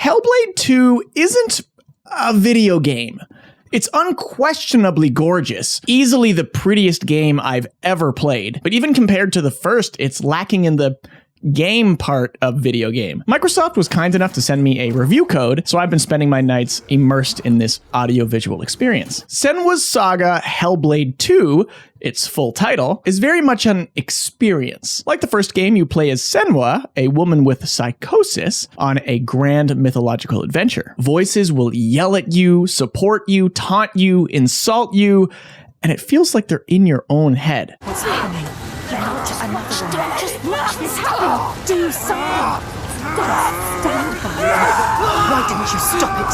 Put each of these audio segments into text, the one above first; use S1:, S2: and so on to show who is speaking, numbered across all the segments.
S1: Hellblade 2 isn't a video game. It's unquestionably gorgeous, easily the prettiest game I've ever played. But even compared to the first, it's lacking in the game part of video game. Microsoft was kind enough to send me a review code, so I've been spending my nights immersed in this audiovisual experience. Senua's Saga Hellblade II, its full title, is very much an experience. Like the first game, you play as Senua, a woman with psychosis, on a grand mythological adventure. Voices will yell at you, support you, taunt you, insult you, and it feels like they're in your own head.
S2: What's happening? Don't just let this happen. Do something. Stand by it. Why didn't you stop it?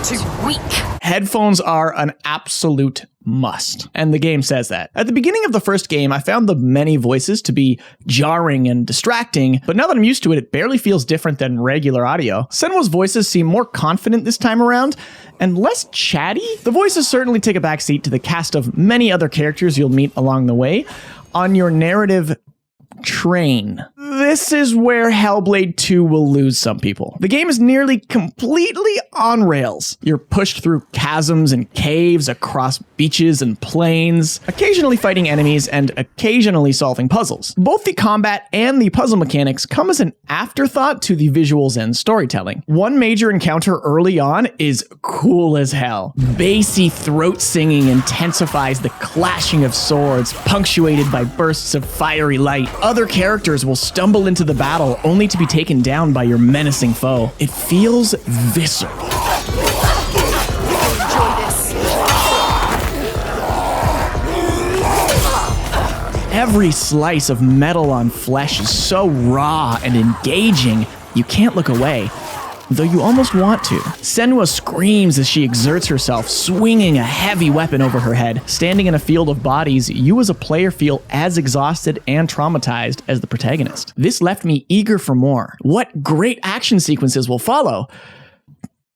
S2: Too weak.
S1: Headphones are an absolute must, and the game says that. At the beginning of the first game, I found the many voices to be jarring and distracting, but now that I'm used to it, it barely feels different than regular audio. Senua's voices seem more confident this time around, and less chatty. The voices certainly take a backseat to the cast of many other characters you'll meet along the way on your narrative train. This is where Hellblade 2 will lose some people. The game is nearly completely on rails. You're pushed through chasms and caves, across beaches and plains, occasionally fighting enemies and occasionally solving puzzles. Both the combat and the puzzle mechanics come as an afterthought to the visuals and storytelling. One major encounter early on is cool as hell. Bassy throat singing intensifies the clashing of swords, punctuated by bursts of fiery light. Other characters will stumble into the battle only to be taken down by your menacing foe. It feels visceral. Every slice of metal on flesh is so raw and engaging, you can't look away, though you almost want to. Senua screams as she exerts herself, swinging a heavy weapon over her head. Standing in a field of bodies, you as a player feel as exhausted and traumatized as the protagonist. This left me eager for more. What great action sequences will follow?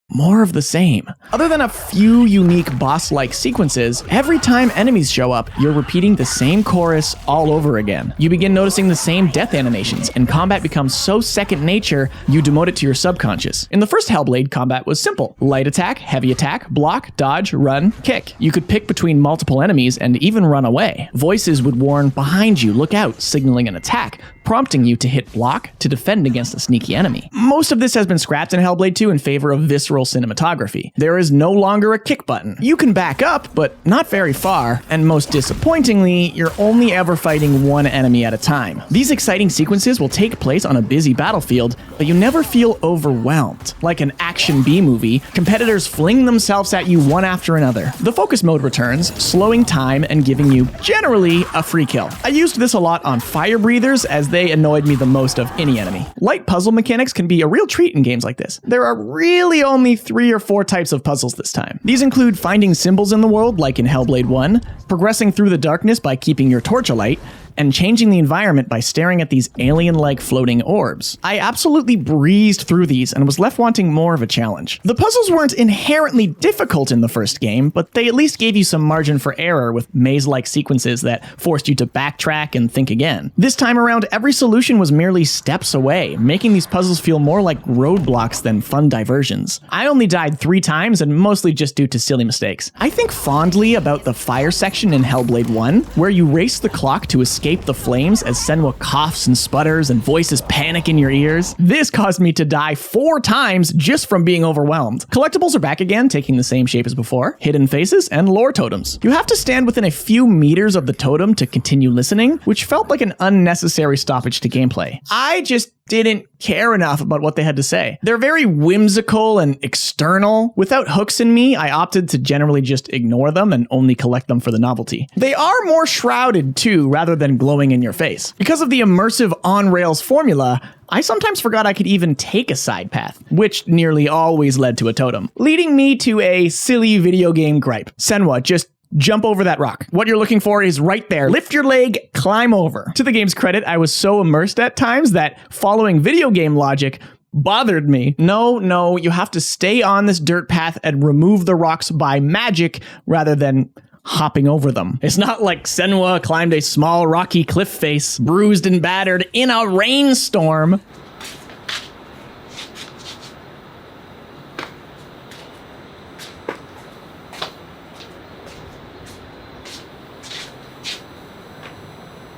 S1: More of the same. Other than a few unique boss-like sequences, every time enemies show up, you're repeating the same chorus all over again. You begin noticing the same death animations, and combat becomes so second nature, you demote it to your subconscious. In the first Hellblade, combat was simple. Light attack, heavy attack, block, dodge, run, kick. You could pick between multiple enemies and even run away. Voices would warn, "Behind you, look out," signaling an attack, prompting you to hit block to defend against a sneaky enemy. Most of this has been scrapped in Hellblade 2 in favor of visceral cinematography. There is no longer a kick button. You can back up, but not very far, and most disappointingly, you're only ever fighting one enemy at a time. These exciting sequences will take place on a busy battlefield, but you never feel overwhelmed. Like an action B-movie, competitors fling themselves at you one after another. The focus mode returns, slowing time and giving you, generally, a free kill. I used this a lot on fire breathers as they annoyed me the most of any enemy. Light puzzle mechanics can be a real treat in games like this. There are really only 3 or 4 types of puzzles this time. These include finding symbols in the world, like in Hellblade 1, progressing through the darkness by keeping your torch alight, and changing the environment by staring at these alien-like floating orbs. I absolutely breezed through these and was left wanting more of a challenge. The puzzles weren't inherently difficult in the first game, but they at least gave you some margin for error with maze-like sequences that forced you to backtrack and think again. This time around, every solution was merely steps away, making these puzzles feel more like roadblocks than fun diversions. I only died 3 times, and mostly just due to silly mistakes. I think fondly about the fire section in Hellblade 1, where you race the clock to escape the flames as Senua coughs and sputters and voices panic in your ears. This caused me to die 4 times just from being overwhelmed. Collectibles are back again, taking the same shape as before. Hidden faces and lore totems. You have to stand within a few meters of the totem to continue listening, which felt like an unnecessary stoppage to gameplay. I just didn't care enough about what they had to say. They're very whimsical and external. Without hooks in me, I opted to generally just ignore them and only collect them for the novelty. They are more shrouded too, rather than glowing in your face. Because of the immersive on-rails formula, I sometimes forgot I could even take a side path, which nearly always led to a totem. Leading me to a silly video game gripe. Senua, just jump over that rock. What you're looking for is right there. Lift your leg, climb over. To the game's credit, I was so immersed at times that following video game logic bothered me. No, you have to stay on this dirt path and remove the rocks by magic rather than hopping over them. It's not like Senua climbed a small rocky cliff face, bruised and battered in a rainstorm.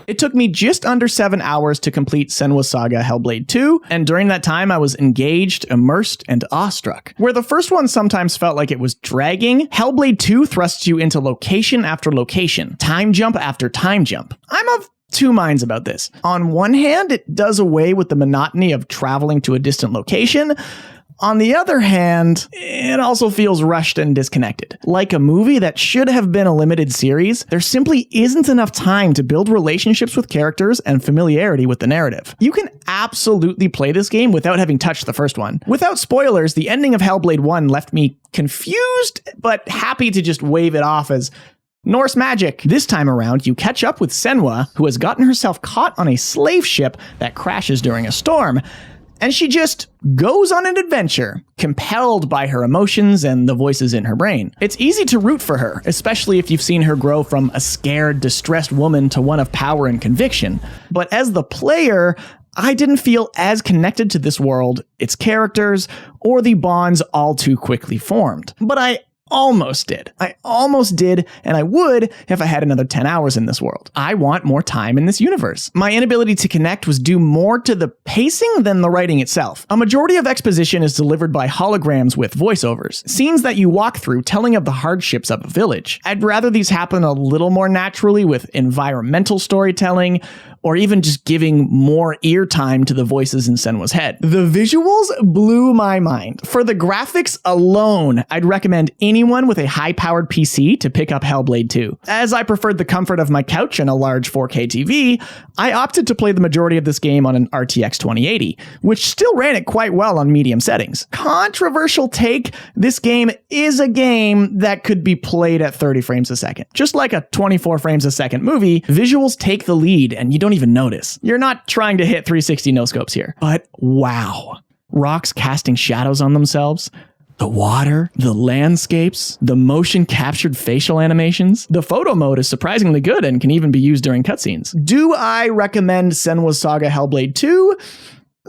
S1: It took me just under 7 hours to complete Senua Saga Hellblade 2, and during that time I was engaged, immersed, and awestruck. Where the first one sometimes felt like it was dragging, Hellblade 2 thrusts you into location after location, time jump after time jump. I'm of two minds about this. On one hand, it does away with the monotony of traveling to a distant location. On the other hand, it also feels rushed and disconnected. Like a movie that should have been a limited series, there simply isn't enough time to build relationships with characters and familiarity with the narrative. You can absolutely play this game without having touched the first one. Without spoilers, the ending of Hellblade 1 left me confused, but happy to just wave it off as Norse magic. This time around, you catch up with Senua, who has gotten herself caught on a slave ship that crashes during a storm. And she just goes on an adventure, compelled by her emotions and the voices in her brain. It's easy to root for her, especially if you've seen her grow from a scared, distressed woman to one of power and conviction. But as the player, I didn't feel as connected to this world, its characters, or the bonds all too quickly formed. But I almost did, and I would if I had another 10 hours in this world. I want more time in this universe. My inability to connect was due more to the pacing than the writing itself. A majority of exposition is delivered by holograms with voiceovers, scenes that you walk through telling of the hardships of a village. I'd rather these happen a little more naturally with environmental storytelling, or even just giving more ear time to the voices in Senua's head. The visuals blew my mind. For the graphics alone, I'd recommend anyone with a high-powered PC to pick up Hellblade 2. As I preferred the comfort of my couch and a large 4K TV, I opted to play the majority of this game on an RTX 2080, which still ran it quite well on medium settings. Controversial take, this game is a game that could be played at 30 frames a second. Just like a 24 frames a second movie, visuals take the lead and you don't even notice. You're not trying to hit 360 no-scopes here. But wow. Rocks casting shadows on themselves, the water, the landscapes, the motion captured facial animations. The photo mode is surprisingly good and can even be used during cutscenes. Do I recommend Senua Saga Hellblade 2?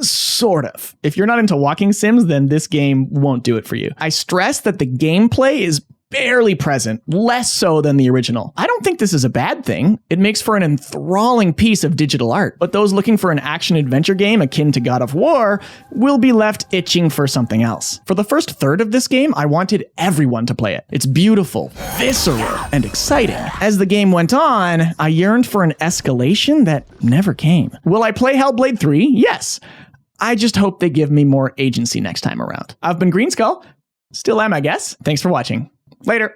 S1: Sort of. If you're not into walking sims, then this game won't do it for you. I stress that the gameplay is barely present, less so than the original. I don't think this is a bad thing. It makes for an enthralling piece of digital art, but those looking for an action-adventure game akin to God of War will be left itching for something else. For the first third of this game, I wanted everyone to play it. It's beautiful, visceral, and exciting. As the game went on, I yearned for an escalation that never came. Will I play Hellblade 3? Yes. I just hope they give me more agency next time around. I've been Greenskull. Still am, I guess. Thanks for watching. Later.